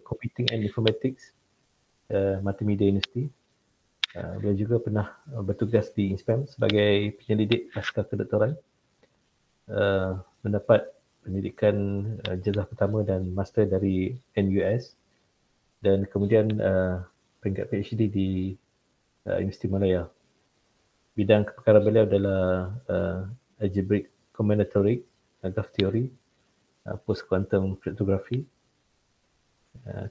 Computing and Informatics, Multimedia University. Beliau juga pernah bertugas di Inspem sebagai penyelidik pasca kedoktoran. Mendapat pendidikan ijazah pertama dan master dari NUS, dan kemudian peringkat PhD di Universiti Malaya. Bidang kepakaran beliau adalah algebraic combinatoric, graph theory, post quantum cryptography,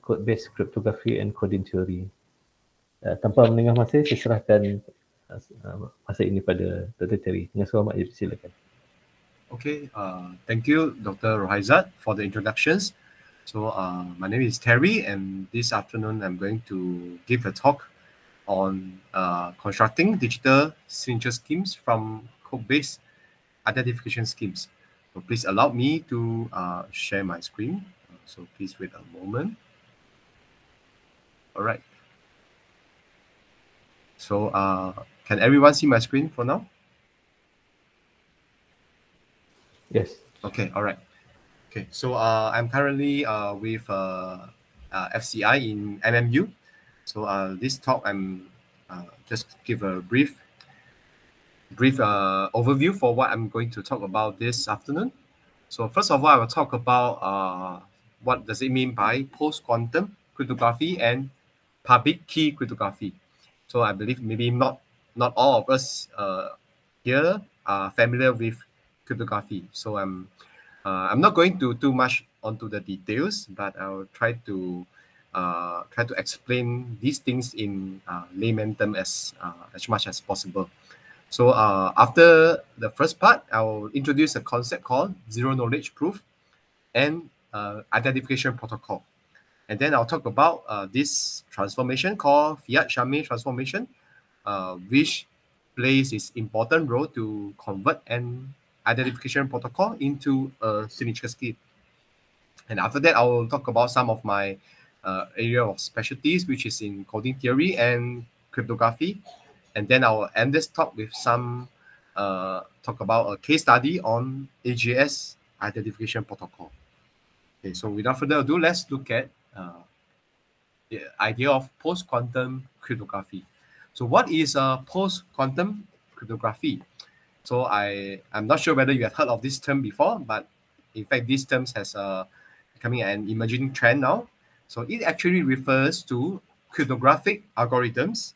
code based cryptography and coding theory. Tanpa menengah masa, saya serahkan masa ini pada Dr. Terry. Dengan selamat, silakan. Okay, thank you, Dr. Rohaizat, for the introductions. So my name is Terry, and this afternoon I'm going to give a talk on constructing digital signature schemes from code-based identification schemes. So please allow me to share my screen. So please wait a moment. All right. So can everyone see my screen for now? Yes. Okay, all right. Okay, so I'm currently with FCI in MMU. So this talk, I'm just give a brief overview for what I'm going to talk about this afternoon. So first of all, I will talk about what does it mean by post-quantum cryptography and public key cryptography. So I believe maybe not all of us here are familiar with cryptography. So I'm not going to too much onto the details, but I'll try to explain these things in layman terms as much as possible. So after the first part, I will introduce a concept called zero knowledge proof and identification protocol. And then I'll talk about this transformation called Fiat-Shamir transformation, which plays its important role to convert an identification protocol into a signature scheme. And after that, I will talk about some of my area of specialties, which is in coding theory and cryptography. And then I will end this talk with some talk about a case study on AGS identification protocol. Okay, so without further ado, let's look at the idea of post-quantum cryptography. So what is post-quantum cryptography? So I'm not sure whether you have heard of this term before, but in fact, this term has becoming an emerging trend now. So it actually refers to cryptographic algorithms,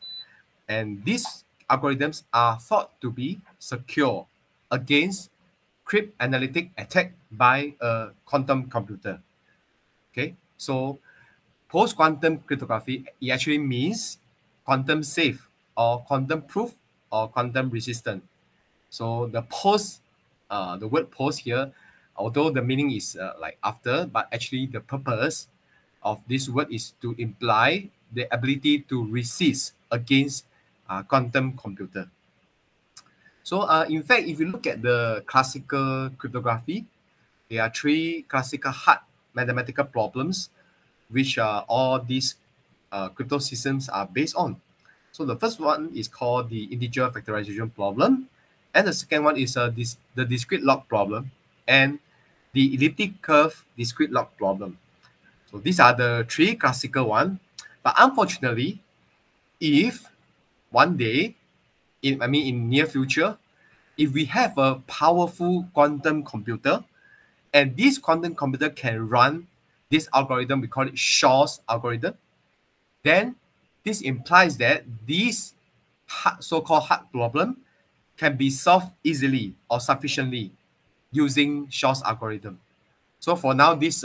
and these algorithms are thought to be secure against cryptanalytic attack by a quantum computer. Okay, so post-quantum cryptography, it actually means quantum safe or quantum proof or quantum resistant. So the word post here, although the meaning is like after, but actually the purpose of this word is to imply the ability to resist against quantum computer. So in fact, if you look at the classical cryptography, there are three classical hard mathematical problems which all these crypto systems are based on. So the first one is called the integer factorization problem, and the second one is the discrete log problem and the elliptic curve discrete log problem. So these are the three classical ones. But unfortunately, if one day, in near future, if we have a powerful quantum computer, and this quantum computer can run this algorithm, we call it Shor's algorithm, then this implies that these so-called hard problem can be solved easily or sufficiently using Shor's algorithm. So for now, these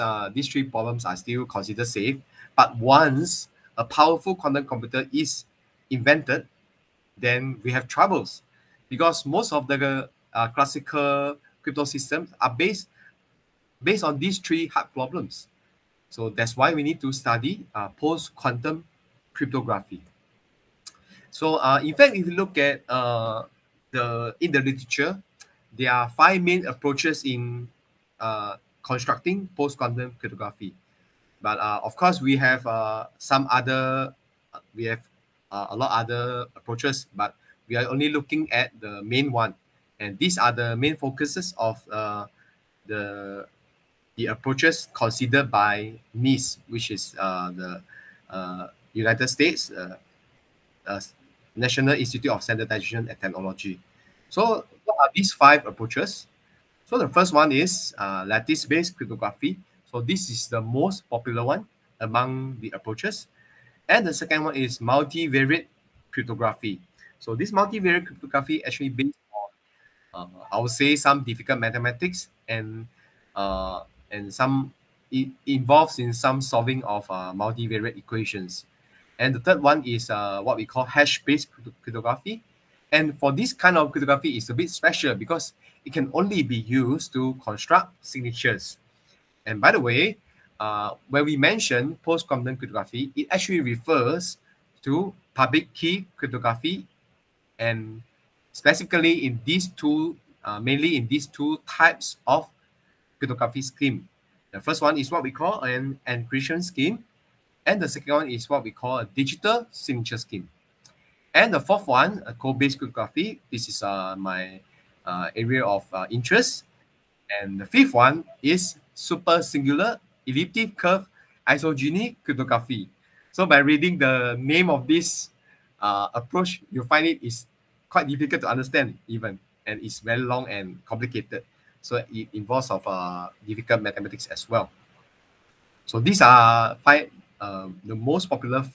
three problems are still considered safe. But once a powerful quantum computer is invented, then we have troubles, because most of the classical crypto systems are based on these three hard problems. So that's why we need to study post-quantum cryptography. So in fact, if you look at in the literature, there are 5 main approaches in constructing post-quantum cryptography. But of course, we have some other, we have a lot other approaches, but we are only looking at the main one. And these are the main focuses of the the approaches considered by NIST, which is the United States National Institute of Standardization and Technology. So what are these 5 approaches? So the first one is lattice-based cryptography. So this is the most popular one among the approaches. And the second one is multivariate cryptography. So this multivariate cryptography actually based on, I would say, some difficult mathematics and some it involves in some solving of multivariate equations. And the third one is what we call hash-based cryptography. And for this kind of cryptography, it's a bit special because it can only be used to construct signatures. And by the way, when we mention post-quantum cryptography, it actually refers to public key cryptography, and specifically in these two, mainly in these 2 types of cryptography scheme. The first one is what we call an encryption scheme, and the second one is what we call a digital signature scheme. And the fourth one, a code-based cryptography. This is my area of interest. And the fifth one is super singular elliptic curve isogeny cryptography. So by reading the name of this approach, you find it is quite difficult to understand even, and it's very long and complicated. So it involves of difficult mathematics as well. So these are 5 the most popular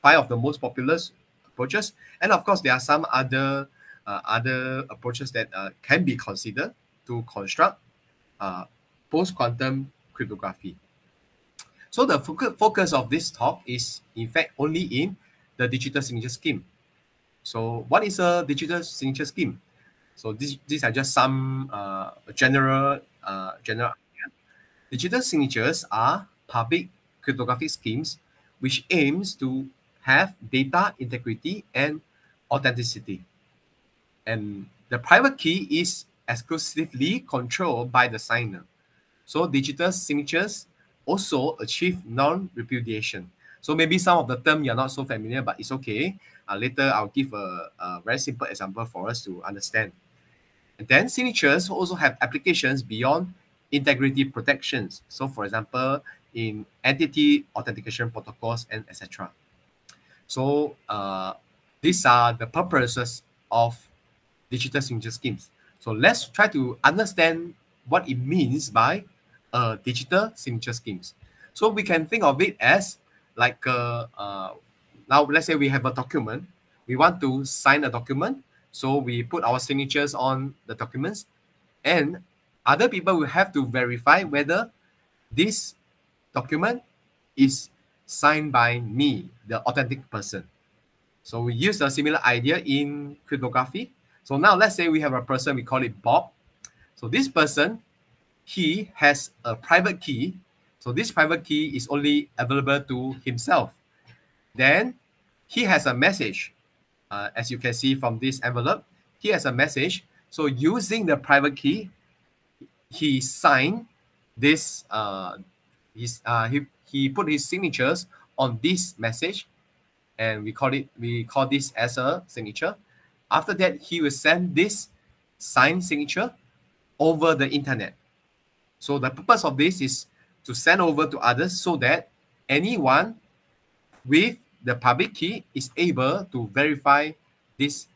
5 of the most popular approaches, and of course there are some other approaches that can be considered to construct post-quantum cryptography. So the focus of this talk is in fact only in the digital signature scheme. So what is a digital signature scheme? So these are just some general idea. Digital signatures are public cryptographic schemes which aims to have data integrity and authenticity. And the private key is exclusively controlled by the signer. So digital signatures also achieve non-repudiation. So maybe some of the term you're not so familiar, but it's okay. Later I'll give a very simple example for us to understand. And then signatures also have applications beyond integrity protections. So for example, in entity authentication protocols and etc. So these are the purposes of digital signature schemes. So let's try to understand what it means by digital signature schemes. So we can think of it as like now let's say we have a document. We want to sign a document. So we put our signatures on the documents, and other people will have to verify whether this document is signed by me, the authentic person. So we use a similar idea in cryptography. So now let's say we have a person, we call it Bob. So this person, he has a private key. So this private key is only available to himself. Then he has a message. As you can see from this envelope, he has a message. So using the private key, he signed this, he put his signatures on this message, and we call this as a signature. After that, he will send this signed signature over the internet. So the purpose of this is to send over to others so that anyone with the public key is able to verify this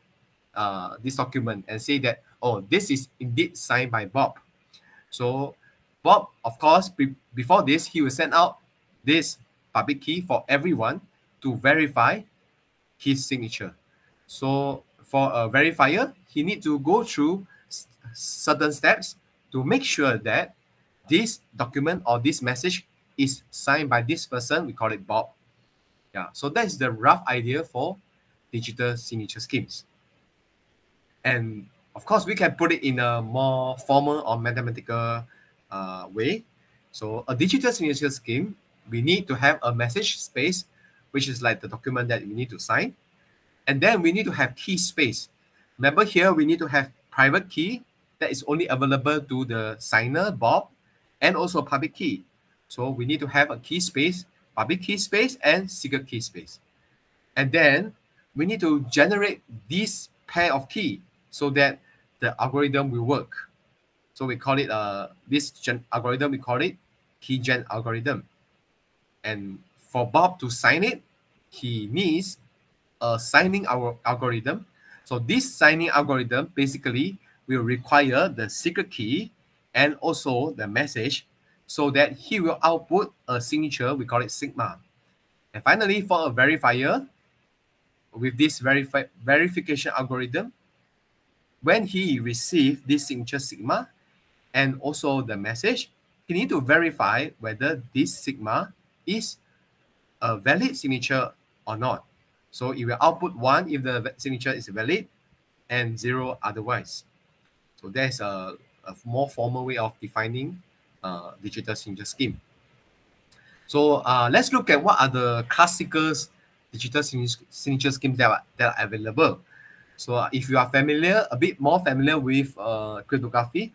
this document and say that, oh, this is indeed signed by Bob. So Bob, of course, before this, he will send out this public key for everyone to verify his signature. So for a verifier, he needs to go through certain steps to make sure that this document or this message is signed by this person. We call it Bob. Yeah, so that's the rough idea for digital signature schemes. And of course, we can put it in a more formal or mathematical way. So a digital signature scheme, we need to have a message space, which is like the document that we need to sign. And then we need to have key space. Remember here, we need to have private key that is only available to the signer, Bob, and also public key. So we need to have a key space, public key space, and secret key space. And then we need to generate this pair of key so that the algorithm will work. So we call it, this algorithm, we call it keygen algorithm. And for Bob to sign it, he needs a signing algorithm. So this signing algorithm basically will require the secret key and also the message, so that he will output a signature, we call it sigma. And finally, for a verifier, with this verification algorithm, when he receives this signature sigma and also the message, he need to verify whether this sigma is a valid signature or not. So it will output 1 if the signature is valid and 0 otherwise. So there's a more formal way of defining digital signature scheme. So let's look at what are the classical digital signature schemes that are available. So if you are a bit more familiar with cryptography,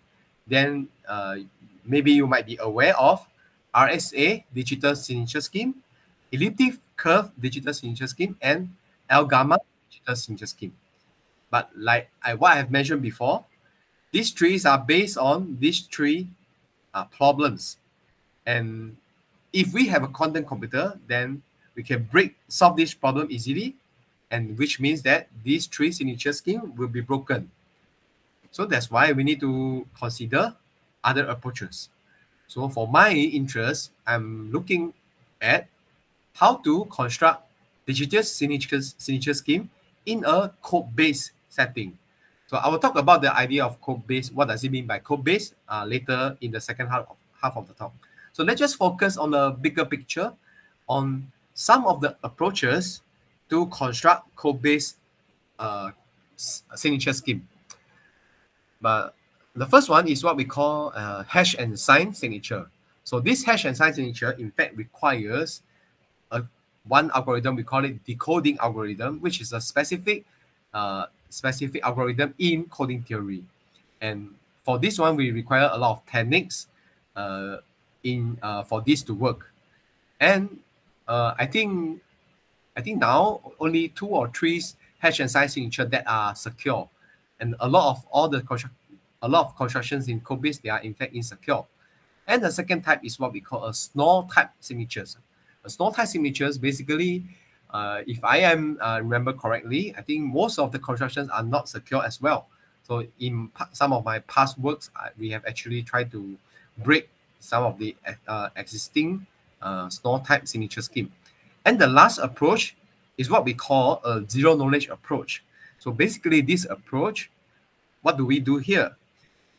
then maybe you might be aware of RSA digital signature scheme, elliptic curve digital signature scheme, and L gamma digital signature scheme. But like what I have mentioned before, these trees are based on these three problems. And if we have a quantum computer, then we can solve this problem easily, and which means that these three signature scheme will be broken. So that's why we need to consider other approaches. So for my interest, I'm looking at how to construct digital signature scheme in a code-based setting. So I will talk about the idea of code-based. What does it mean by code-based later in the second half of the talk. So let's just focus on the bigger picture on some of the approaches to construct code-based signature scheme. But the first one is what we call hash and sign signature. So this hash and sign signature, in fact, requires one algorithm. We call it decoding algorithm, which is a specific algorithm in coding theory. And for this one, we require a lot of techniques for this to work. And I think now only 2 or 3 hash and sign signature that are secure, and a lot of constructions in code-base, they are in fact insecure. And the second type is what we call a snore type signatures. A snore type signatures, basically, if I am remember correctly, I think most of the constructions are not secure as well. So in some of my past works, we have actually tried to break some of the existing snore type signature scheme. And the last approach is what we call a zero knowledge approach. So basically this approach, what do we do here?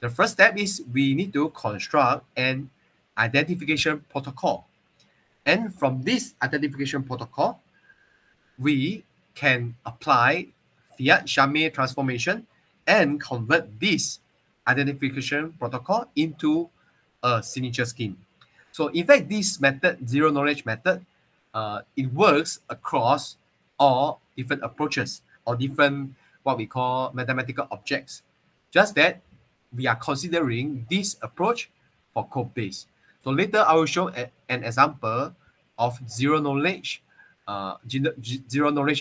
The first step is we need to construct an identification protocol. And from this identification protocol, we can apply Fiat-Shamir transformation and convert this identification protocol into a signature scheme. So in fact, this method, zero knowledge method, it works across all different approaches or different what we call mathematical objects. Just that we are considering this approach for code base. So later I will show an example of zero knowledge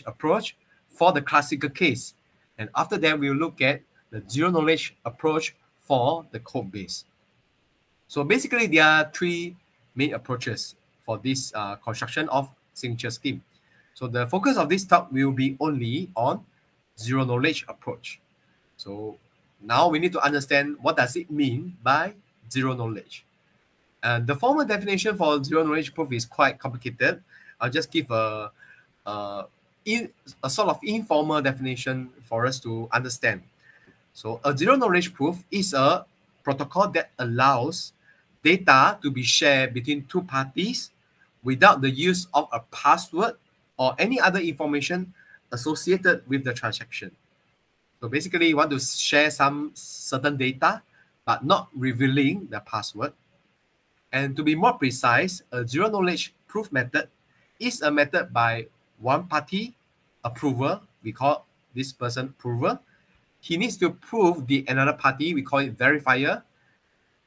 approach for the classical case. And after that, we'll look at the zero knowledge approach for the code base. So basically, there are 3 main approaches for this construction of signature scheme. So the focus of this talk will be only on zero knowledge approach. So now we need to understand what does it mean by zero knowledge. And the formal definition for zero knowledge proof is quite complicated. I'll just give a sort of informal definition for us to understand. So a zero knowledge proof is a protocol that allows data to be shared between 2 parties without the use of a password or any other information associated with the transaction. So basically, you want to share some certain data, but not revealing the password. And to be more precise, a zero knowledge proof method is a method by one party, approver, we call this person prover. He needs to prove the another party, we call it verifier.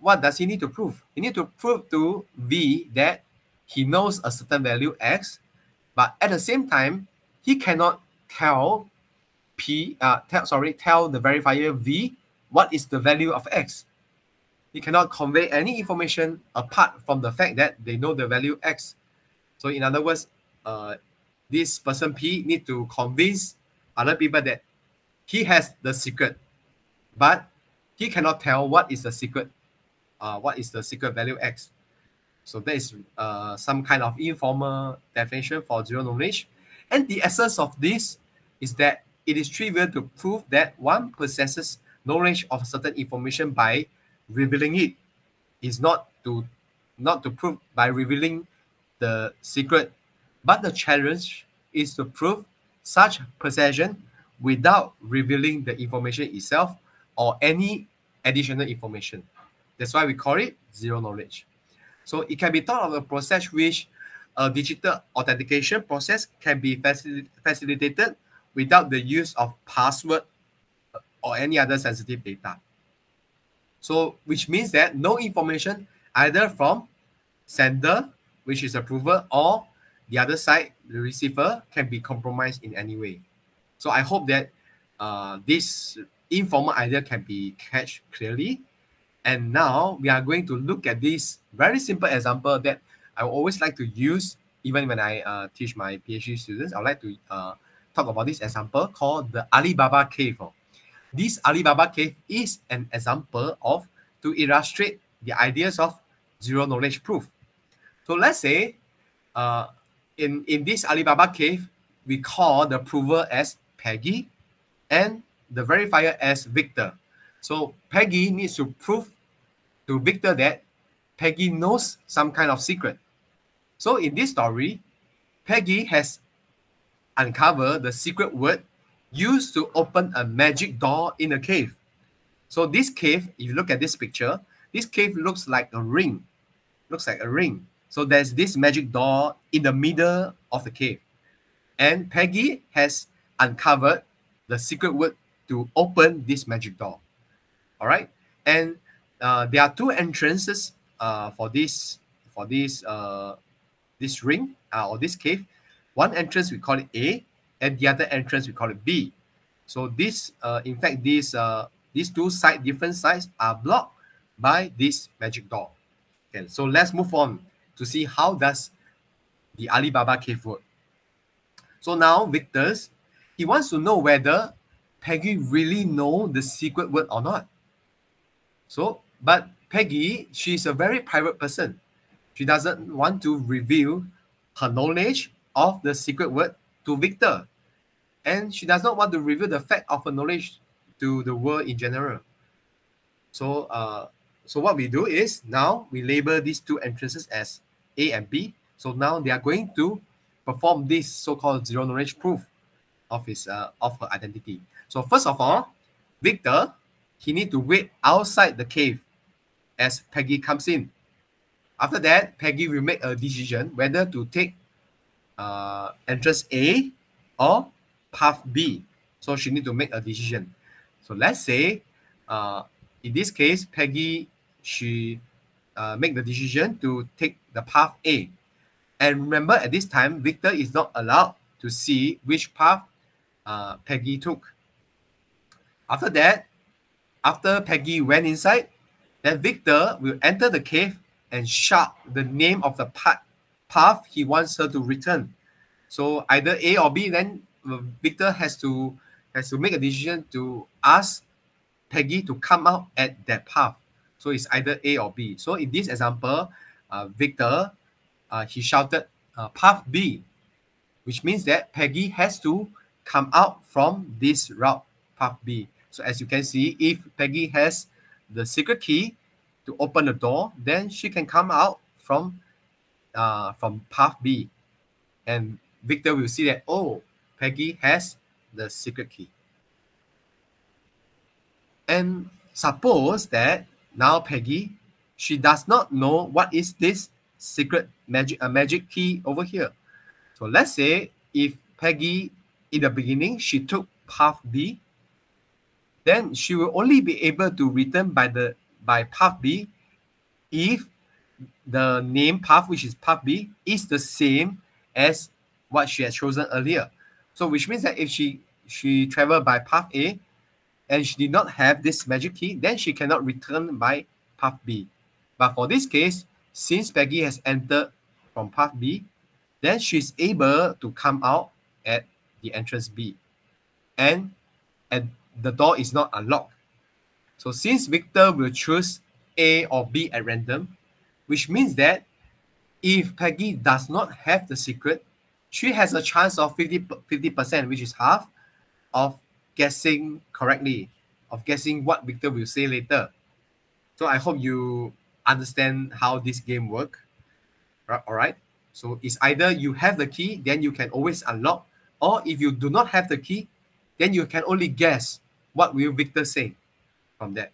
What does he need to prove? He needs to prove to V that he knows a certain value X, but at the same time, he cannot tell tell the verifier V what is the value of X. he cannot convey any information apart from the fact that they know the value X. So in other words, this person P need to convince other people that he has the secret, but he cannot tell what is the secret value X. So that is some kind of informal definition for zero knowledge. And the essence of this is that it is trivial to prove that one possesses knowledge of certain information by revealing it. Is not to prove by revealing the secret, but the challenge is to prove such possession without revealing the information itself or any additional information. That's why we call it zero knowledge. So it can be thought of a process which a digital authentication process can be facilitated without the use of password or any other sensitive data. So which means that no information either from sender, which is approver, or the other side, the receiver, can be compromised in any way. So I hope that this informal idea can be catched clearly. And now we are going to look at this very simple example that I always like to use even when I teach my PhD students. I would like to talk about this example called the Alibaba cave. This Alibaba cave is an example of to illustrate the ideas of zero knowledge proof. So let's say in this Alibaba cave, we call the prover as Peggy and the verifier as Victor. So Peggy needs to prove to Victor that Peggy knows some kind of secret. So in this story, Peggy has uncovered the secret word used to open a magic door in a cave. So this cave, if you look at this picture, this cave looks like a ring. Looks like a ring. So there's this magic door in the middle of the cave. And Peggy has uncovered the secret word to open this magic door. All right. And there are two entrances for this ring or this cave. One entrance we call it A, and the other entrance we call it B. So this, in fact, these two different sides are blocked by this magic door. Okay, so let's move on to see how does the Alibaba cave work. So now Victor's, he wants to know whether Peggy really know the secret word or not. So, but Peggy, she's a very private person. She doesn't want to reveal her knowledge of the secret word to Victor. And she does not want to reveal the fact of her knowledge to the world in general. So, so what we do is now we label these two entrances as A and B. So now they are going to perform this so-called zero knowledge proof of her identity. So first of all, Victor, he need to wait outside the cave as Peggy comes in. After that, Peggy will make a decision whether to take entrance A or path B. So she need to make a decision. So let's say, in this case, Peggy, she make the decision to take the path A. And remember, at this time, Victor is not allowed to see which path Peggy took. After that, after Peggy went inside, then Victor will enter the cave and shout the name of the path he wants her to return. So either A or B, then Victor has to make a decision to ask Peggy to come out at that path. So it's either A or B. So in this example, Victor, he shouted path B, which means that Peggy has to come out from this route, path B. So as you can see, if Peggy has the secret key to open the door, then she can come out from path B. And Victor will see that, oh, Peggy has the secret key. And suppose that now Peggy, she does not know what is this secret magic key over here. So let's say if Peggy, in the beginning, she took path B, then she will only be able to return by path B if the name path, which is path B, is the same as what she had chosen earlier. So which means that if she traveled by path A and she did not have this magic key, then she cannot return by path B. But for this case, since Peggy has entered from path B, then she's able to come out at the entrance B. And the door is not unlocked. So since Victor will choose A or B at random, which means that if Peggy does not have the secret, she has a chance of 50%, which is half, of guessing correctly, of guessing what Victor will say later. So I hope you understand how this game works. All right. So it's either you have the key, then you can always unlock, or if you do not have the key, then you can only guess what will Victor say from that.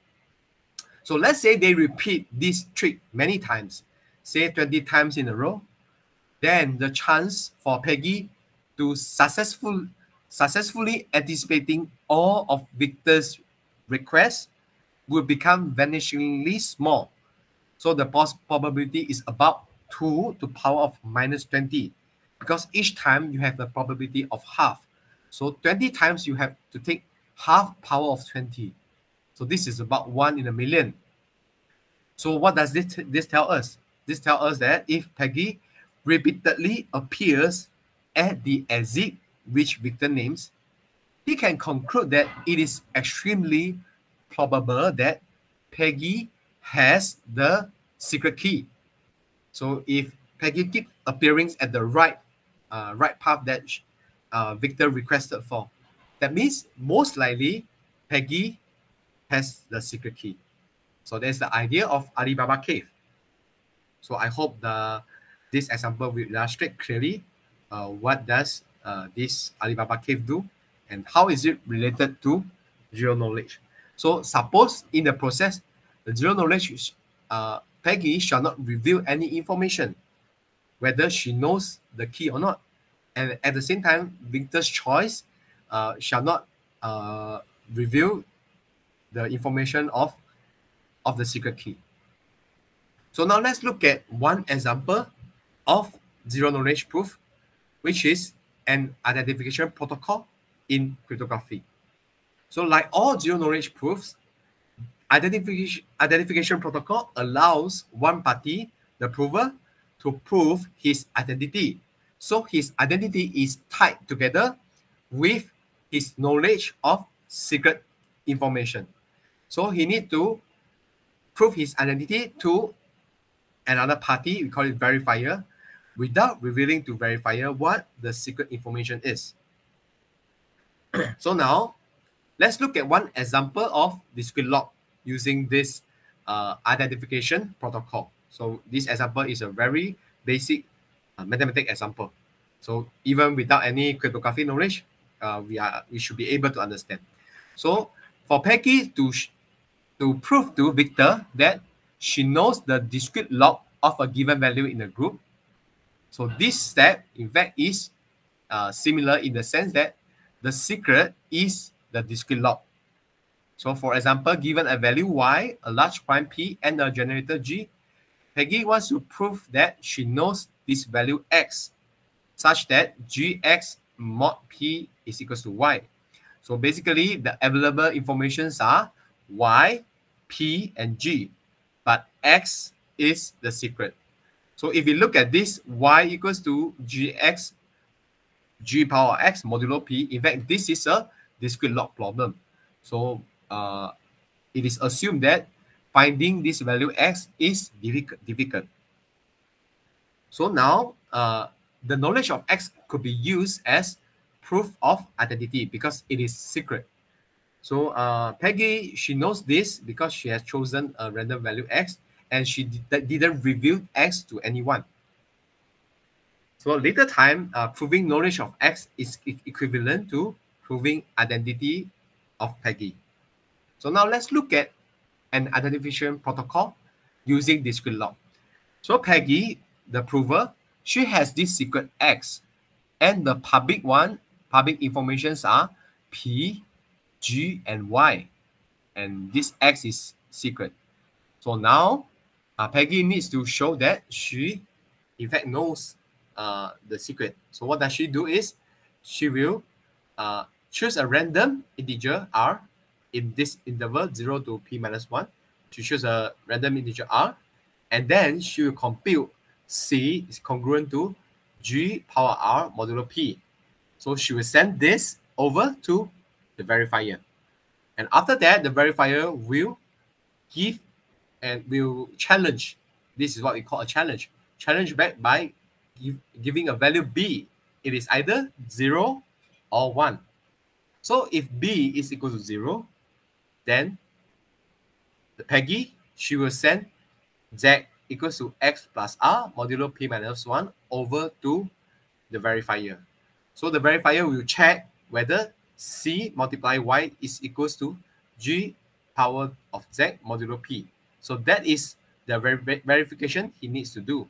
So let's say they repeat this trick many times, say 20 times in a row, then the chance for Peggy to successfully anticipating all of Victor's requests will become vanishingly small. So the probability is about 2 to power of minus 20, because each time you have the probability of half. So 20 times you have to take half power of 20. So this is about 1 in a million. So what does this tell us? This tells us that if Peggy repeatedly appears at the exit which Victor names, he can conclude that it is extremely probable that Peggy has the secret key. So if Peggy keeps appearing at the right path that Victor requested for, that means most likely Peggy has the secret key. So that's the idea of Alibaba Cave. So I hope this example will illustrate clearly what does this Alibaba Cave do and how is it related to zero knowledge. So suppose in the process, the zero knowledge, Peggy shall not reveal any information, whether she knows the key or not. And at the same time, Victor's choice shall not reveal the information of the secret key. So now let's look at one example of zero knowledge proof, which is an identification protocol in cryptography. So like all zero knowledge proofs, identification protocol allows one party, the prover, to prove his identity. So his identity is tied together with his knowledge of secret information. So he needs to prove his identity to another party, we call it verifier, without revealing to verifier what the secret information is. So now, let's look at one example of discrete log using this identification protocol. So this example is a very basic mathematical example. So even without any cryptography knowledge, we should be able to understand. So for Peggy to prove to Victor that she knows the discrete log of a given value in a group. So this step, in fact, is similar in the sense that the secret is the discrete log. So for example, given a value y, a large prime P, and a generator G, Peggy wants to prove that she knows this value x, such that Gx mod P is equals to y. So basically, the available informations are y, P, and G, but X is the secret. So if you look at this, Y equals to Gx, G power X modulo P. In fact, this is a discrete log problem. So it is assumed that finding this value X is difficult. So now, the knowledge of X could be used as proof of identity because it is secret. So Peggy, she knows this because she has chosen a random value X and she didn't reveal X to anyone. So later time, proving knowledge of X is equivalent to proving identity of Peggy. So now let's look at an identification protocol using discrete log. So Peggy, the prover, she has this secret X, and the public informations are P, G, and Y, and this X is secret. So now Peggy needs to show that she in fact knows the secret. So what does she do is she will choose a random integer R in this interval 0 to P minus 1, She choose a random integer r, and then she will compute C is congruent to G power R modulo P. So she will send this over to the verifier. And after that, the verifier will give and will challenge. This is what we call a challenge. Challenge back by giving a value B. It is either 0 or 1. So if B is equal to 0, then the Peggy, she will send Z equals to X plus R modulo P minus 1 over to the verifier. So the verifier will check whether C multiply Y is equals to G power of Z modulo P. So that is the verification he needs to do.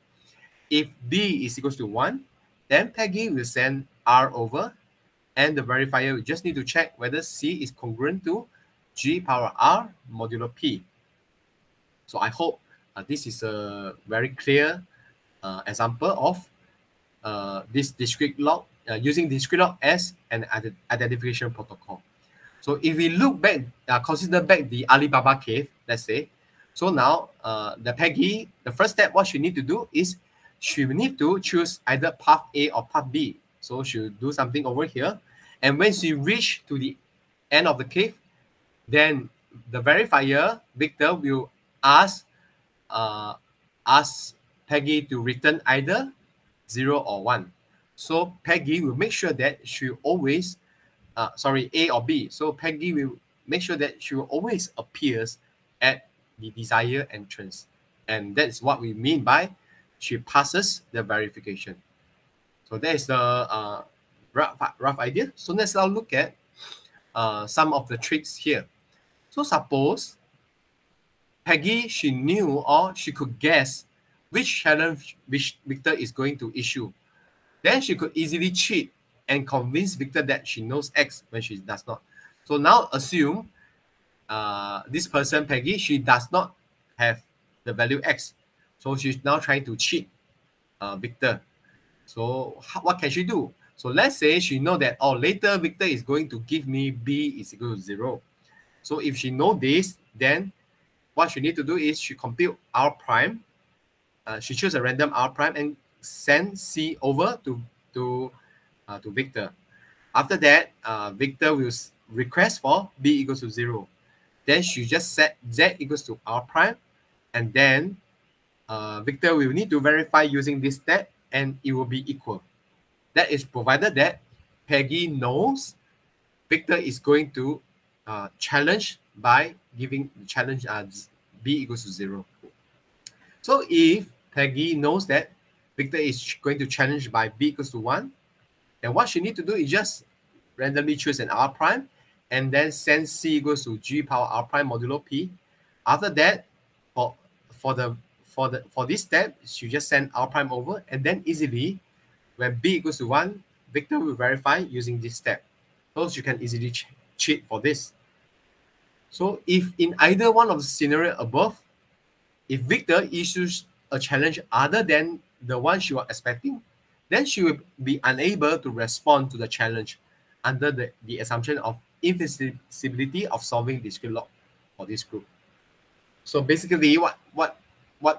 If B is equals to 1, then Peggy will send R over, and the verifier will just need to check whether C is congruent to G power R modulo P. So I hope this is a very clear example of this discrete log, using discrete log as an identification protocol. So if we look back, consider back the Alibaba cave, let's say. So now the Peggy, the first step, what she need to do is she will need to choose either path A or path B. So she'll do something over here. And when she reach to the end of the cave, then the verifier, Victor, will ask Peggy to return either 0 or 1. So Peggy will make sure that she always, A or B. So Peggy will make sure that she will always appears at the desired entrance. And that's what we mean by she passes the verification. So that is the rough idea. So let's now look at some of the tricks here. So suppose Peggy, she knew or she could guess which challenge which Victor is going to issue. Then she could easily cheat and convince Victor that she knows X when she does not. So now assume this person, Peggy, she does not have the value X. So she's now trying to cheat Victor. So what can she do? So let's say she know that, oh, later Victor is going to give me B is equal to 0. So if she know this, then what she need to do is she compute R prime. She choose a random R prime and send C over to Victor. After that, Victor will request for B equals to 0. Then she just set Z equals to R prime, and then Victor will need to verify using this step, and it will be equal. That is provided that Peggy knows Victor is going to challenge by giving challenge B equals to 0. So if Peggy knows that Victor is going to challenge by B equals to 1, then what she need to do is just randomly choose an R prime and then send C equals to G power R prime modulo P. After that, for this step, she just send R prime over, and then easily, when B equals to 1, Victor will verify using this step. So she can easily cheat for this. So if in either one of the scenario above, if Victor issues a challenge other than the one she was expecting, then she will be unable to respond to the challenge under the assumption of infeasibility of solving discrete log for this group. So basically, what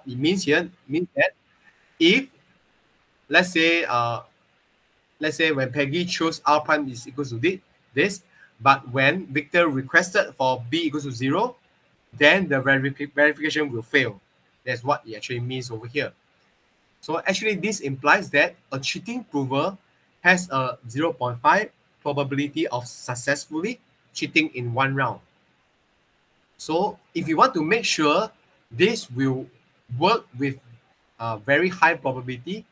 it means here means that if let's say when Peggy chose R prime is equal to this, but when Victor requested for B equals to 0, then the verification will fail. That's what it actually means over here. So actually, this implies that a cheating prover has a 0.5 probability of successfully cheating in one round. So if you want to make sure this will work with a very high probability,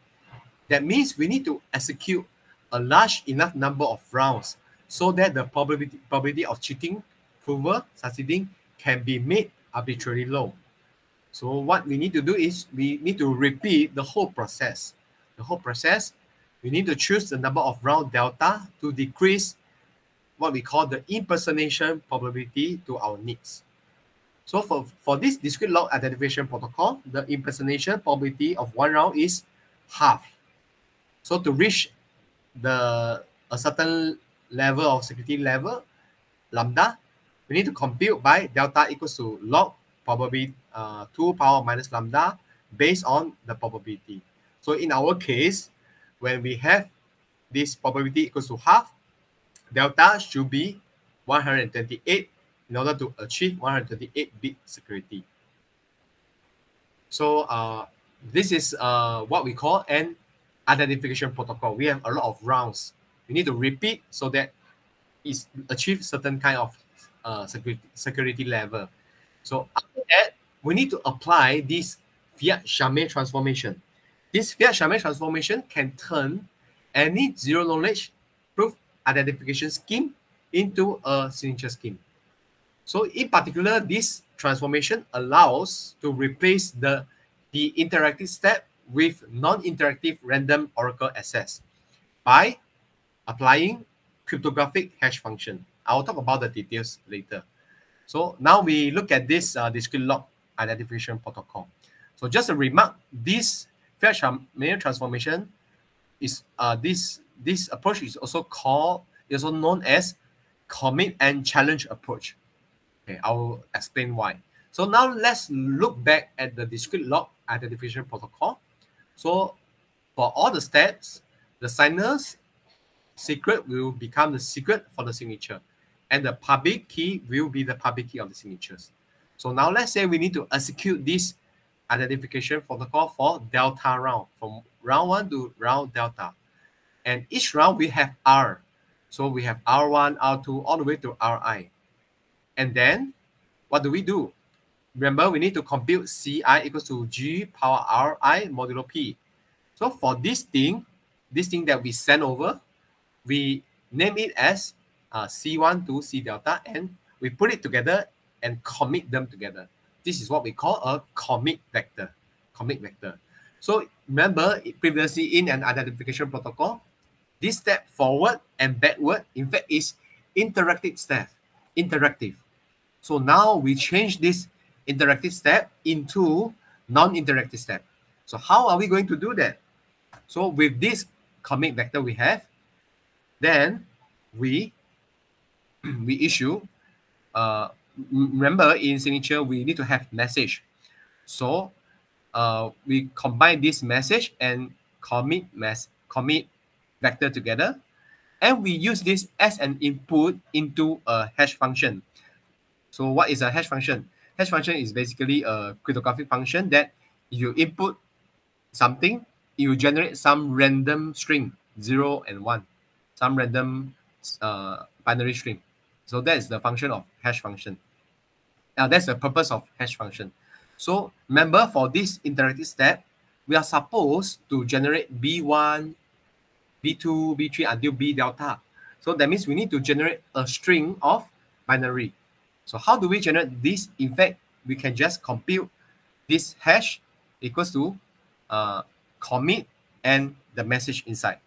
that means we need to execute a large enough number of rounds so that the probability of cheating prover succeeding can be made arbitrarily low. So what we need to do is we need to repeat the whole process. We need to choose the number of round delta to decrease what we call the impersonation probability to our needs. So for this discrete log identification protocol, the impersonation probability of one round is half. So to reach a certain level of security level, lambda, we need to compute by delta equals to log probability 2 power minus lambda based on the probability. So in our case, when we have this probability equals to half, delta should be 128 in order to achieve 128 bit security. So this is what we call an identification protocol. We have a lot of rounds. We need to repeat so that it achieves certain kind of security level. So after that, we need to apply this Fiat-Shamir transformation. This Fiat-Shamir transformation can turn any zero-knowledge proof identification scheme into a signature scheme. So in particular, this transformation allows to replace the interactive step with non-interactive random oracle access by applying cryptographic hash function. I'll talk about the details later. So now we look at this discrete log identification protocol. So just a remark, this Fiat-Shamir transformation is this approach is also known as commit and challenge approach. Okay, I will explain why. So now let's look back at the discrete log identification protocol. So for all the steps, the signer's secret will become the secret for the signature, and the public key will be the public key of the signatures. So now let's say we need to execute this identification protocol for delta round, from round 1 to round delta. And each round we have R. So we have R1, R2, all the way to Ri. And then what do we do? Remember, we need to compute Ci equals to G power Ri modulo P. So for this thing that we send over, we name it as C1 to C delta, and we put it together and commit them together. This is what we call a commit vector. So remember, previously in an identification protocol, this step forward and backward, in fact, is interactive step. So now we change this interactive step into non-interactive step. So how are we going to do that? So with this commit vector we have, then we issue, remember in signature we need to have message. So we combine this message and commit vector together, and we use this as an input into a hash function. So what is a hash function? Hash function is basically a cryptographic function that you input something, you generate some random string, 0 and 1, some random binary string. So that is the function of hash function. Now that's the purpose of hash function. So remember, for this interactive step, we are supposed to generate B1, B2, B3 until B delta. So that means we need to generate a string of binary. So how do we generate this? In fact, we can just compute this hash equals to commit and the message inside.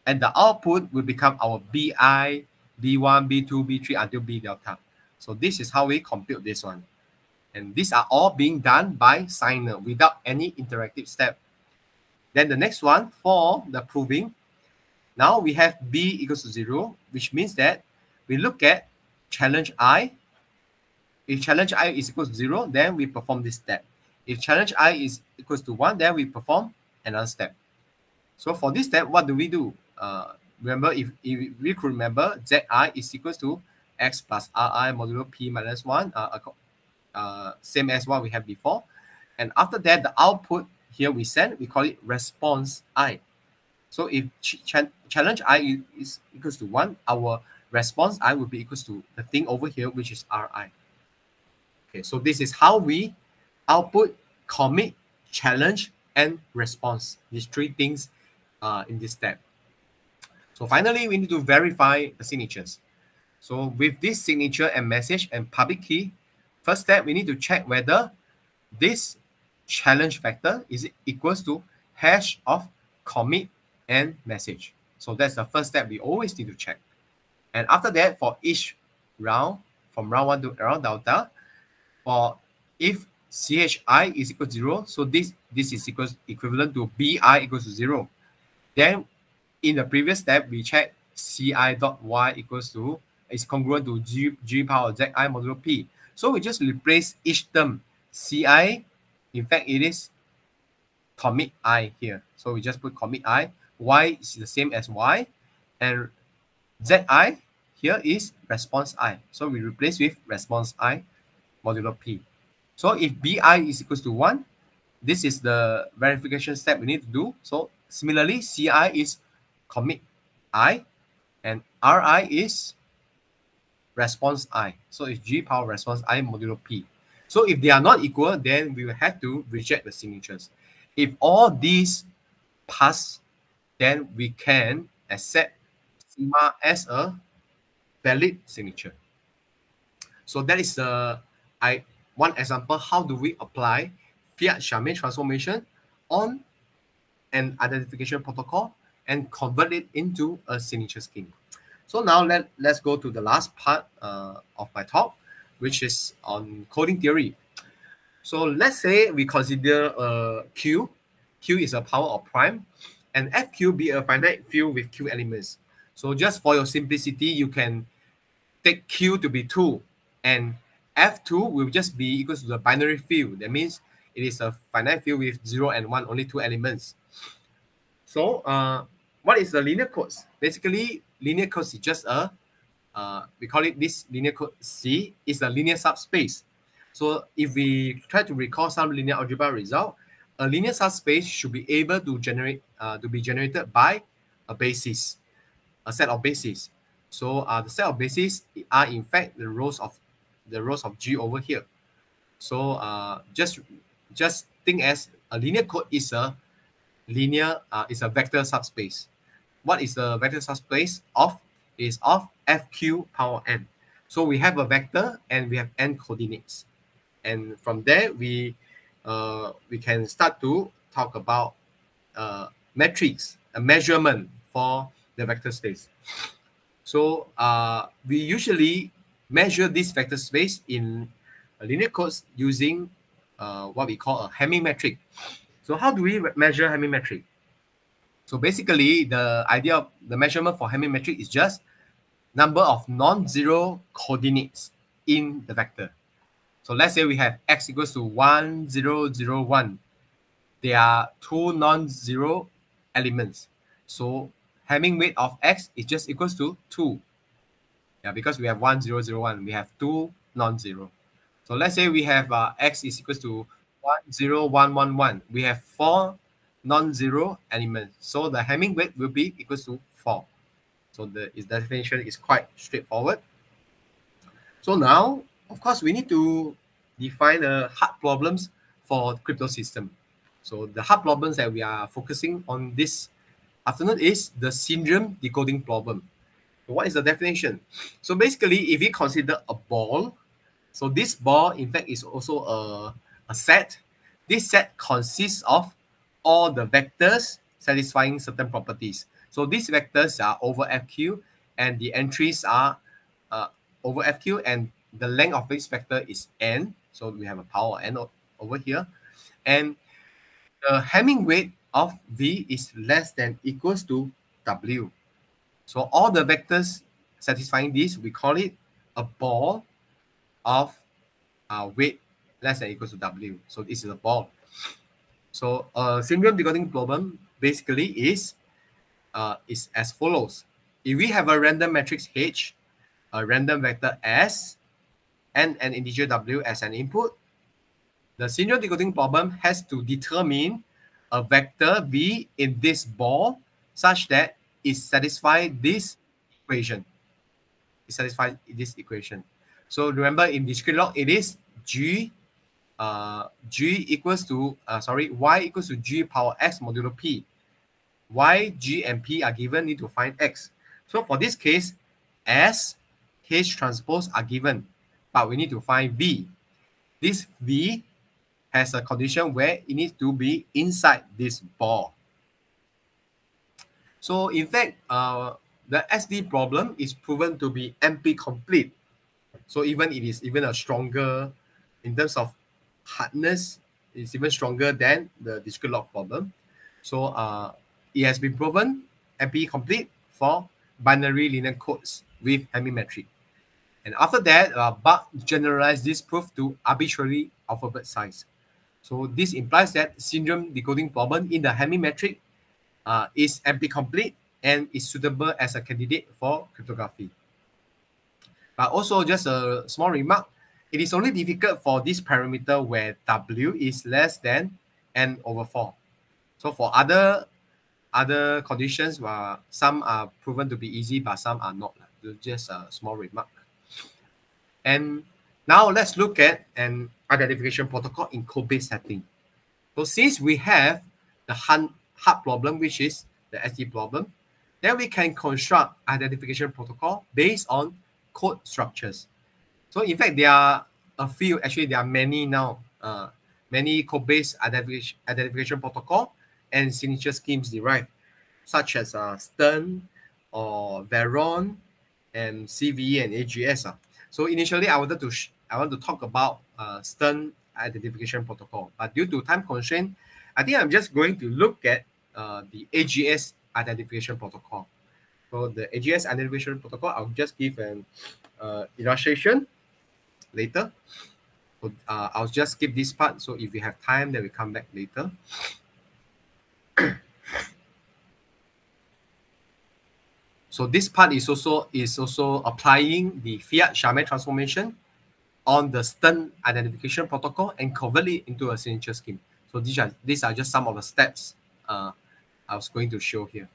And the output will become our BI, B1, B2, B3 until B delta. So this is how we compute this one. And these are all being done by signer without any interactive step. Then the next one, for the proving, now we have B equals to 0, which means that we look at challenge I. If challenge I is equals to 0, then we perform this step. If challenge I is equals to 1, then we perform another step. So for this step, what do we do? Remember, if we could remember, Zi is equals to x plus Ri modulo P minus 1, same as what we have before. And after that, the output here we send, we call it response I. So if challenge I is equals to 1, our response I will be equals to the thing over here, which is Ri. Okay, so this is how we output, commit, challenge, and response. These three things in this step. So finally, we need to verify the signatures. So with this signature and message and public key, first step, we need to check whether this challenge vector is equals to hash of commit and message. So that's the first step we always need to check. And after that, for each round, from round 1 to round delta, for if CHI is equal to 0, so this is equivalent to BI equals to 0. Then in the previous step, we check CI dot Y equals to is congruent to G power ZI modulo P. So we just replace each term CI, in fact, it is commit I here. So we just put commit I. Y is the same as Y. And ZI here is response I. So we replace with response I modulo P. So if BI is equals to 1, this is the verification step we need to do. So similarly, CI is commit I and RI is response I. So it's G power response I modulo P. So if they are not equal, then we will have to reject the signatures. If all these pass, then we can accept sigma as a valid signature. So that is one example. How do we apply Fiat-Charmé transformation on an identification protocol and convert it into a signature scheme? So now let's go to the last part of my talk, which is on coding theory. So let's say we consider Q. Q is a power of prime, and FQ be a finite field with Q elements. So just for your simplicity, you can take Q to be 2, and F2 will just be equals to the binary field. That means it is a finite field with 0 and 1, only 2 elements. So what is the linear codes? Basically, linear codes is just we call it this linear code C is a linear subspace. So if we try to recall some linear algebra result, a linear subspace should be able to be generated by a basis, a set of bases. So the set of bases are in fact the rows of G over here. So just think as a linear code is a vector subspace. What is the vector subspace of? Is of FQ power n. So we have a vector and we have n coordinates, and from there we can start to talk about metrics, a measurement for the vector space. So we usually measure this vector space in linear codes using what we call a Hamming metric. So how do we measure Hamming metric? So basically, the idea of the measurement for Hamming metric is just number of non-zero coordinates in the vector. So let's say we have x equals to 1, 0, 0, 1. There are 2 non-zero elements. So Hamming weight of x is just equals to 2. Yeah, because we have 1, 0, 0, 1. We have 2 non-zero. So let's say we have x is equals to 1, 0, 1, 1, 1. We have 4 non-zero elements. So the Hamming weight will be equals to 4. So its definition is quite straightforward. So now, of course, we need to define the hard problems for crypto system. So the hard problems that we are focusing on this afternoon is the syndrome decoding problem. So what is the definition? So basically, if we consider a ball, so this ball, in fact, is also a set. This set consists of all the vectors satisfying certain properties. So these vectors are over FQ, and the entries are over FQ, and the length of this vector is n. So we have a power n over here. And the Hamming weight of V is less than equals to W. So all the vectors satisfying this, we call it a ball of weight less than equals to W. So this is a ball. So syndrome decoding problem basically is as follows. If we have a random matrix H, a random vector S, and an integer W as an input, the syndrome decoding problem has to determine a vector V in this ball such that it satisfies this equation. So remember, in discrete log, it is y equals to G power x modulo P. Y, G, and P are given, need to find X. So for this case, S, H transpose are given, but we need to find V. This V has a condition where it needs to be inside this ball. So in fact, the SD problem is proven to be NP complete. So even it is even a stronger, in terms of hardness, it's even stronger than the discrete log problem. So it has been proven NP complete for binary linear codes with Hamming metric. And after that, Buck generalized this proof to arbitrary alphabet size. So this implies that syndrome decoding problem in the hemimetric is ampli-complete and is suitable as a candidate for cryptography. But also just a small remark, it is only difficult for this parameter where W is less than n over 4. So for other conditions, some are proven to be easy, but some are not. Just a small remark. And now let's look at an identification protocol in code-based setting. So since we have the hard problem, which is the SD problem, then we can construct identification protocol based on code structures. So in fact, there are a few, actually there are many now, many code-based identification protocol and signature schemes derived, such as Stern or Veron and CVE and AGS. So initially, I want to talk about Stern identification protocol, but due to time constraint, I think I'm just going to look at the AGS identification protocol. So the AGS identification protocol, I'll just give an illustration later. So, I'll just skip this part. So if we have time, then we come back later. So this part is also applying the Fiat-Charmet transformation on the Stern identification protocol and convert it into a signature scheme. So these are just some of the steps I was going to show here.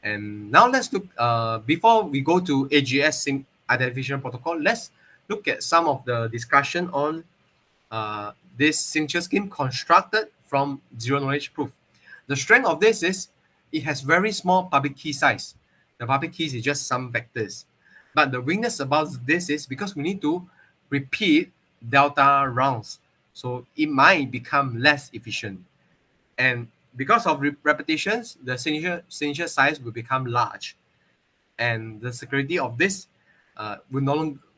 And now let's look, before we go to AGS identification protocol, let's look at some of the discussion on this signature scheme constructed from zero-knowledge proof. The strength of this is it has very small public key size. The public keys is just some vectors. But the weakness about this is because we need to repeat delta rounds. So it might become less efficient. And because of repetitions, the signature size will become large. And the security of this will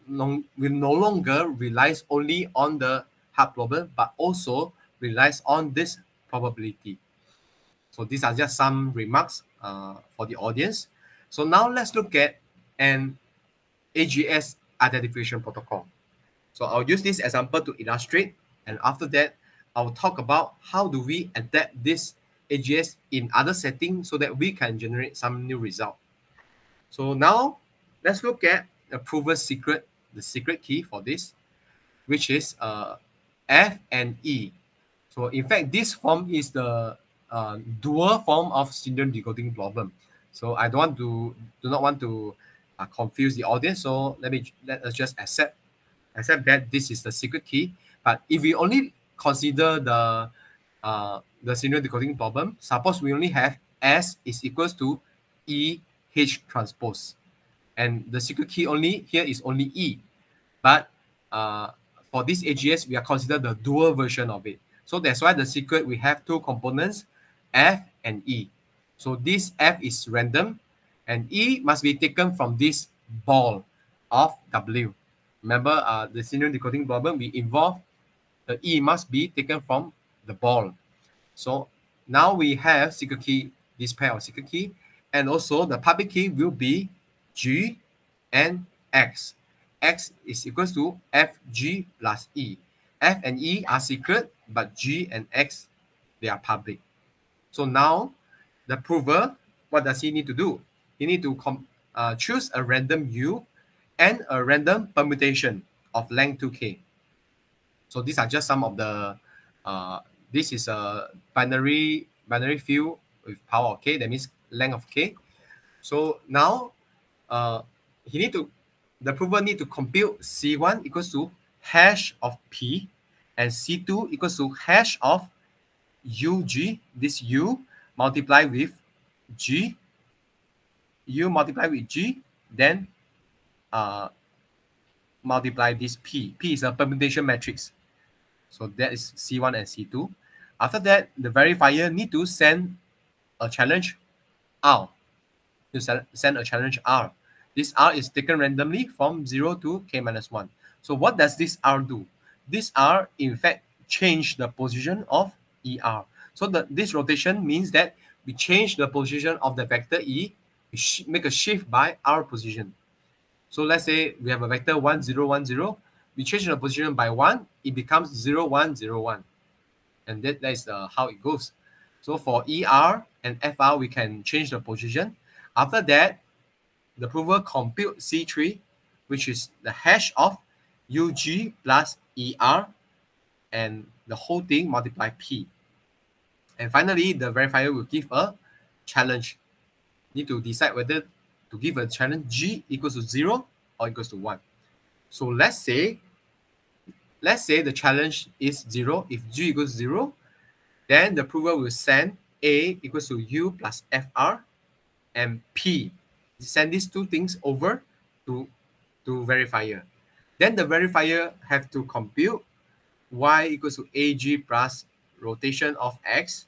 no longer relies only on the hard problem, but also relies on this probability. So these are just some remarks for the audience. So now let's look at an AGS identification protocol. So I'll use this example to illustrate, and after that, I'll talk about how do we adapt this AGS in other settings so that we can generate some new result. So now let's look at the proven secret, the secret key for this, which is F and E. So in fact, this form is the dual form of syndrome decoding problem. So I do not want to confuse the audience. So let us just accept that this is the secret key. But if we only consider the syndrome decoding problem, suppose we only have S is equals to E H transpose, and the secret key here is only E. But for this AGS, we are consider the dual version of it. So that's why the secret we have two components, F and E. So this F is random, and E must be taken from this ball of W. Remember, the syndrome decoding problem, we involve the E must be taken from the ball. So now we have secret key, this pair of secret key, and also the public key will be G and X. X is equals to FG plus E. F and E are secret, but G and X, they are public. So now the prover, what does he need to do? He need to choose a random U and a random permutation of length 2K. So these are just some of the, this is a binary field with power of K, that means length of K. So now the prover need to compute C1 equals to hash of P and C2 equals to hash of UG, this U multiply with G, U multiply with G, then multiply this P. P is a permutation matrix. So that is C1 and C2. After that, the verifier need to send a challenge R. To send a challenge R. This R is taken randomly from 0 to K minus 1. So what does this R do? This R, in fact, change the position of ER. So this rotation means that we change the position of the vector E, we make a shift by R position. So let's say we have a vector 1, 0, 1, 0. we change the position by 1, it becomes 0, 1, 0, 1. And that is how it goes. So for ER and FR, we can change the position. After that, the prover compute C3, which is the hash of UG plus ER, and the whole thing multiply P. And finally, the verifier will give a challenge. Need to decide whether to give a challenge G equals to 0 or equals to 1. So let's say the challenge is 0. If G equals 0, then the prover will send A equals to U plus FR and P. Send these two things over to verifier. Then the verifier have to compute Y equals to AG plus rotation of X.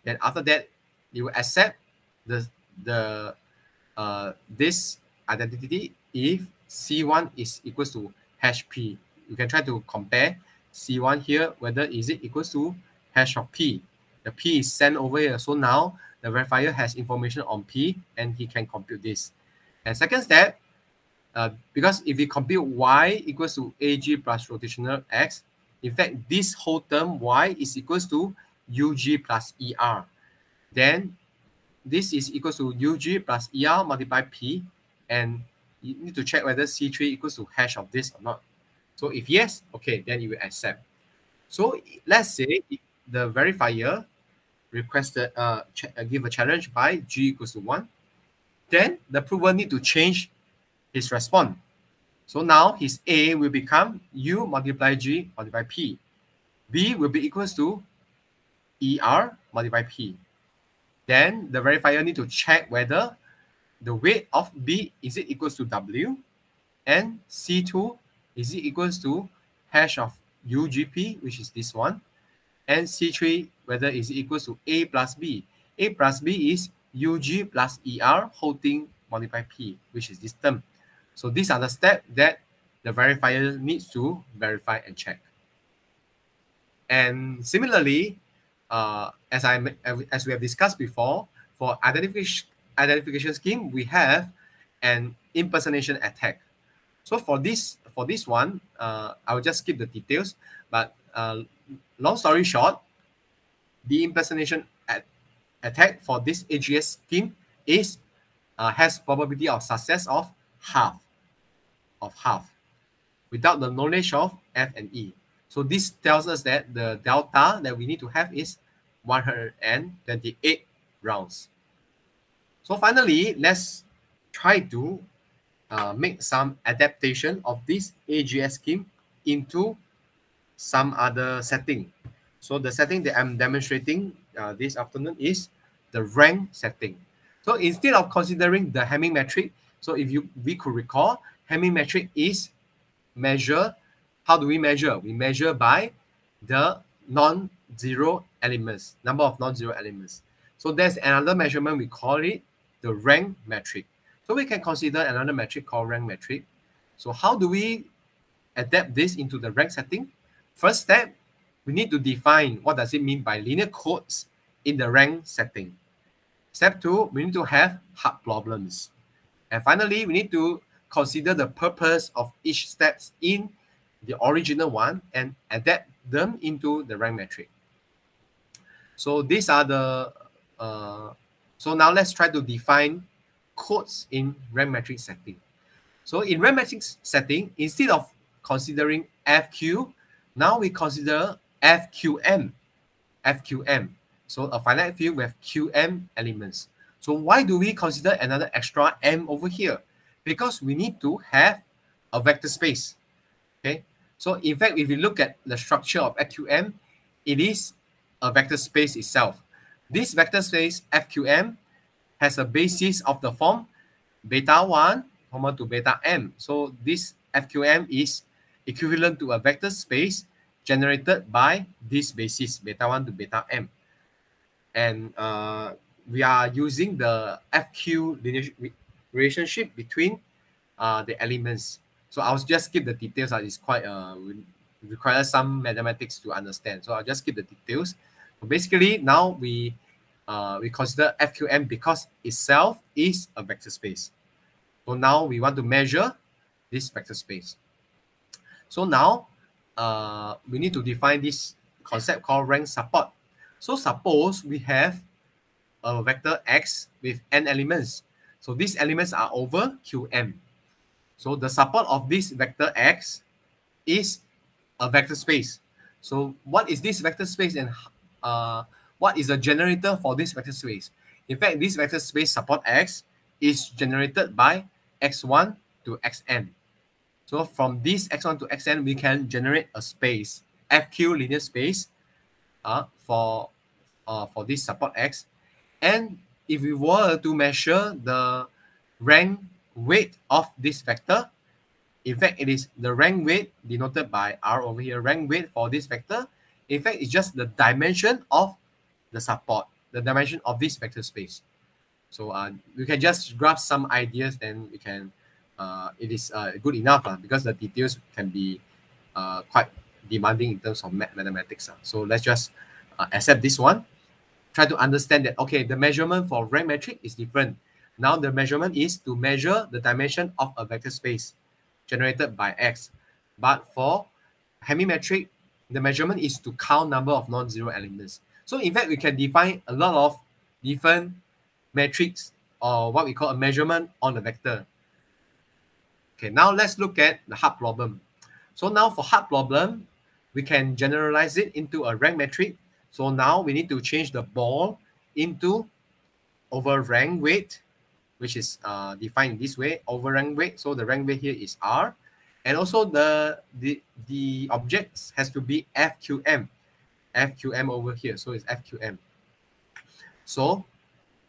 Then after that, you will accept this identity if C1 is equals to hash P. You can try to compare C1 here, whether is it equals to hash of P. The P is sent over here. So now the verifier has information on P and he can compute this. And second step, because if we compute Y equals to AG plus rotational X, in fact, this whole term Y is equals to UG plus ER. Then this is equals to UG plus ER multiply P, and you need to check whether C3 equals to hash of this or not. So if yes, okay, then you will accept. So let's say if the verifier requested give a challenge by G equals to 1, then the prover need to change his response. So now his A will become U multiply G multiply P. B will be equals to ER multiply P. Then the verifier need to check whether the weight of B is it equals to W, and C2 is it equals to hash of UGP, which is this one, and C3 whether is it equals to A plus B. A plus B is UG plus ER whole thing multiply P, which is this term. So these are the steps that the verifier needs to verify and check. And similarly, as we have discussed before, for identification scheme, we have an impersonation attack. So for this one, I will just skip the details. But long story short, the impersonation attack for this AGS scheme is has probability of success of half without the knowledge of F and E. So this tells us that the delta that we need to have is 128 rounds. So finally, let's try to make some adaptation of this AGS scheme into some other setting. So the setting that I'm demonstrating this afternoon is the rank setting. So instead of considering the Hamming metric, so if we could recall, Hamming metric is measure. How do we measure? We measure by the non-zero elements, number of non-zero elements. So there's another measurement, we call it the rank metric. So we can consider another metric called rank metric. So how do we adapt this into the rank setting? First step, we need to define what does it mean by linear codes in the rank setting. Step 2, we need to have hard problems. And finally, we need to consider the purpose of each steps in the original one and adapt them into the rank metric. So these are the so now let's try to define codes in rank metric setting. So in rank metric setting, instead of considering FQ, now we consider FQM. So a finite field with QM elements. So why do we consider another extra M over here? Because we need to have a vector space. Okay. So in fact, if you look at the structure of FQM, it is a vector space itself. This vector space FQM has a basis of the form beta 1 comma to beta m. So this FQM is equivalent to a vector space generated by this basis beta 1 to beta m. And we are using the FQ linear relationship between the elements. So I'll just skip the details. It's quite requires some mathematics to understand. So I'll just skip the details. So basically, now we consider FQM because itself is a vector space. So now we want to measure this vector space. So now we need to define this concept called rank support. So suppose we have a vector x with n elements. So these elements are over Qm. So the support of this vector x is a vector space. So what is this vector space, and what is the generator for this vector space? In fact, this vector space support x is generated by x1 to xn. So from this x1 to xn, we can generate a space, FQ linear space, for this support x. And if we were to measure the rank weight of this vector, in fact, it is the rank weight denoted by R over here. Rank weight for this vector, in fact, it's just the dimension of the support, the dimension of this vector space. So we can just grasp some ideas, then we can, it is good enough because the details can be quite demanding in terms of mathematics. So let's just accept this one. Try to understand that, okay, the measurement for rank metric is different. Now the measurement is to measure the dimension of a vector space generated by X. But for hemimetric, the measurement is to count number of non-zero elements. So in fact, we can define a lot of different metrics, or what we call a measurement on the vector. Okay, now let's look at the hard problem. So now for hard problem, we can generalize it into a rank metric. So now we need to change the ball into over rank weight, which is defined this way, over rank weight. So the rank weight here is R. And also the objects has to be FQM. FQM over here. So it's FQM. So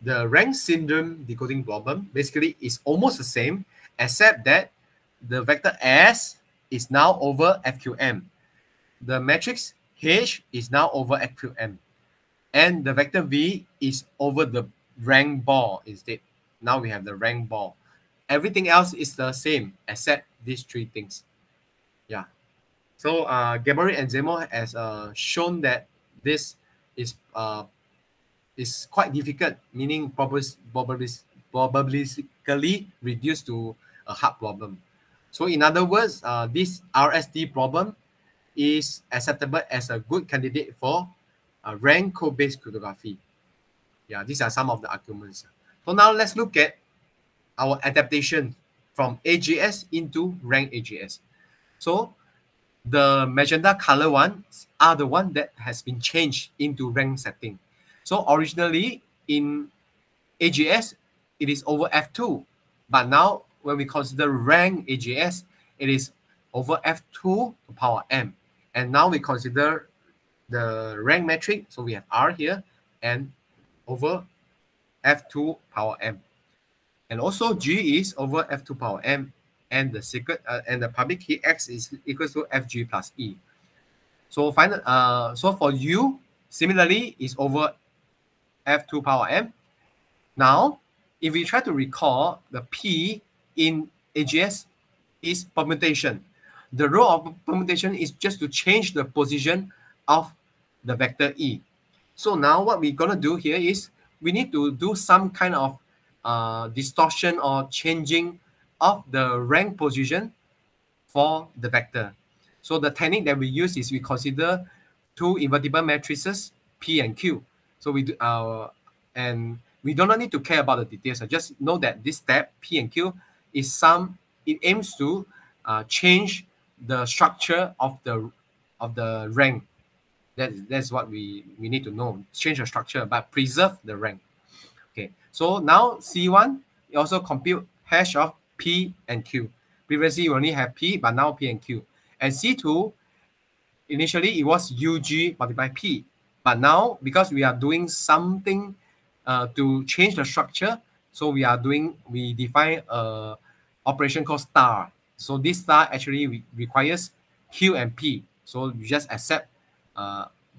the rank syndrome decoding problem basically is almost the same, except that the vector S is now over FQM. The matrix H is now over FQM. And the vector V is over the rank ball instead. Now we have the rank ball. Everything else is the same except these three things. Yeah. So Gaborit and Zemo has shown that this is quite difficult, meaning probabilistically reduced to a hard problem. So in other words, this RSD problem is acceptable as a good candidate for rank code-based cryptography. Yeah, these are some of the arguments. So now let's look at our adaptation from AGS into rank AGS. So the magenta color ones are the one that has been changed into rank setting. So originally in AGS, it is over F2. But now when we consider rank AGS, it is over F2 to power M. And now we consider the rank metric. So we have R here and over F2 power M. And also G is over F2 power M. And the secret and the public key X is equals to FG plus E. So so for U, similarly, is over F2 power M. Now, if we try to recall, the P in AGS is permutation. The role of permutation is just to change the position of the vector E. So now what we're going to do here is we need to do some kind of distortion or changing of the rank position for the vector. So the technique that we use is we consider two invertible matrices, P and Q. So we do and we do not need to care about the details. I just know that this step P and Q is it aims to change the structure of the rank. That's what we need to know. Change the structure but preserve the rank. Okay. So now C1 also compute hash of P and Q. Previously you only have P, but now P and Q. And C2 initially it was UG multiplied P. But now, because we are doing something to change the structure, so we define a operation called star. So this star actually requires Q and P. So you just accept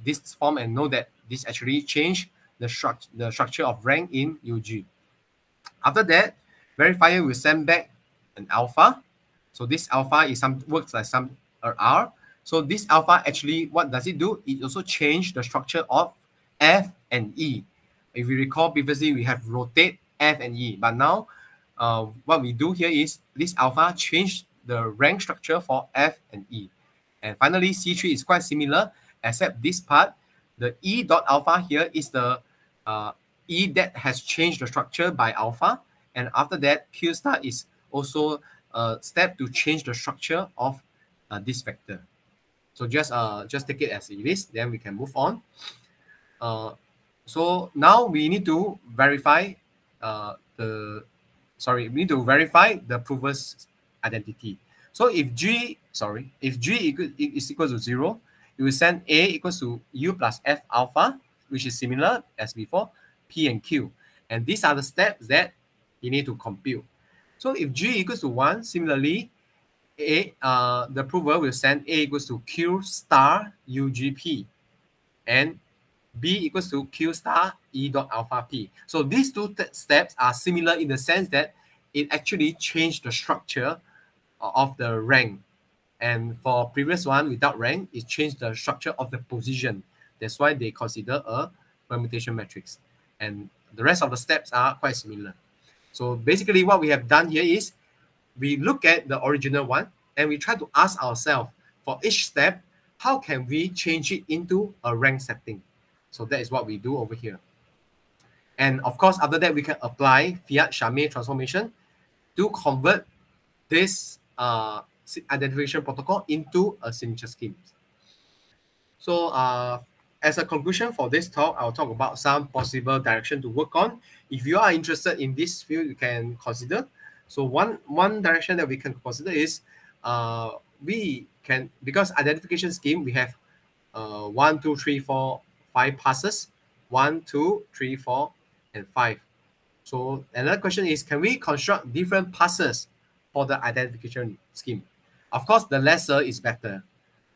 this form and know that this actually changed the structure of rank in UG. After that, verifier will send back an alpha. So this alpha is works like some R. So this alpha actually, what does it do? It also changes the structure of F and E. If you recall previously, we have rotate F and E. But now, what we do here is this alpha changed the rank structure for F and E. And finally, C3 is quite similar, except this part, the E dot alpha here is the E that has changed the structure by alpha. And after that, Q star is also a step to change the structure of this vector. So just take it as it is, then we can move on. So now we need to verify the prover's identity. So if G is equal to 0, you will send A equals to U plus F alpha, which is similar as before, P and Q. And these are the steps that you need to compute. So if G equals to 1, similarly, the prover will send A equals to Q star UGP and B equals to Q star E dot alpha P. So these two steps are similar in the sense that it actually changed the structure of the rank. And for previous one without rank, it changed the structure of the position. That's why they consider a permutation matrix. And the rest of the steps are quite similar. So basically what we have done here is we look at the original one and we try to ask ourselves for each step, how can we change it into a rank setting? So that is what we do over here. And of course, after that, we can apply Fiat-Shamir transformation to convert this identification protocol into a signature scheme. So as a conclusion for this talk, I'll talk about some possible direction to work on. If you are interested in this field, you can consider. So one direction that we can consider is we can, because identification scheme, we have 1, 2, 3, 4, 5 passes, 1, 2, 3, 4, and 5. So another question is, can we construct different passes for the identification scheme? Of course, the lesser is better.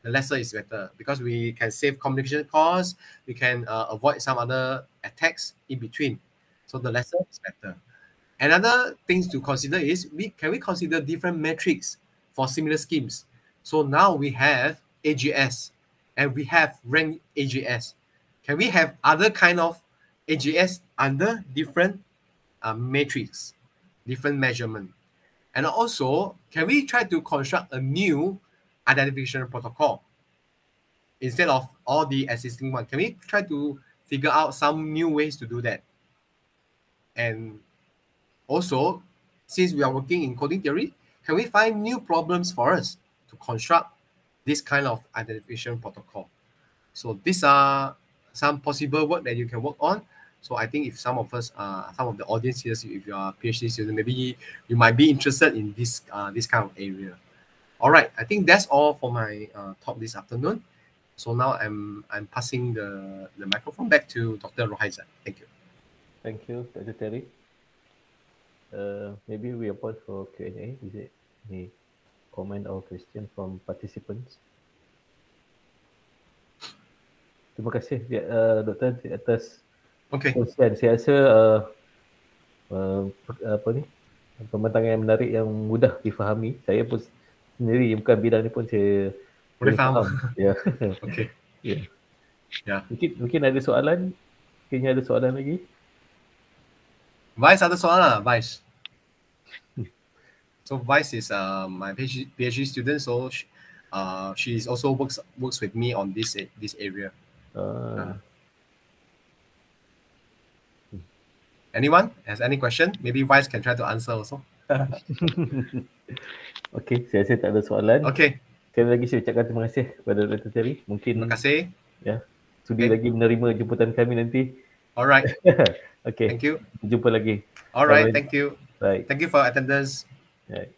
The lesser is better because we can save communication costs. We can avoid some other attacks in between. So the lesser is better. Another thing to consider is, can we consider different metrics for similar schemes? So now we have AGS and we have rank AGS. Can we have other kind of AGS under different matrix, different measurement? And also, can we try to construct a new identification protocol instead of all the existing one? Can we try to figure out some new ways to do that? And also, since we are working in coding theory, can we find new problems for us to construct this kind of identification protocol? So these are some possible work that you can work on. So I think if some of us, some of the audience here, if you are a PhD student, maybe you might be interested in this kind of area. All right, I think that's all for my talk this afternoon. So now I'm passing the microphone back to Dr. Rohaiza. Thank you. Thank you, Dr. Terry. Maybe we are pause for Q&A. Is it any comment or question from participants? Terima kasih Doktor atas kongsian. Saya rasa pembentangan yang menarik yang mudah difahami. Saya pun sendiri bukan bidang ni pun saya boleh faham. Ya. Okey. Ya. Ya. Mungkin ada soalan? Mungkin ada soalan lagi? Vice ada soalan, Vice. So Vice is my PhD student, so she is also works with me on this area. Anyone has any question? Maybe Vice can try to answer also. Okey, saya rasa tak ada soalan. Okey. Sekali lagi saya ucapkan terima kasih kepada Dr. Terry. Mungkin terima kasih. Ya, sudi lagi menerima jemputan kami nanti. Alright. Okay. Thank you. Jumpa lagi. Alright, thank you. Right. Thank you for attendance. Right.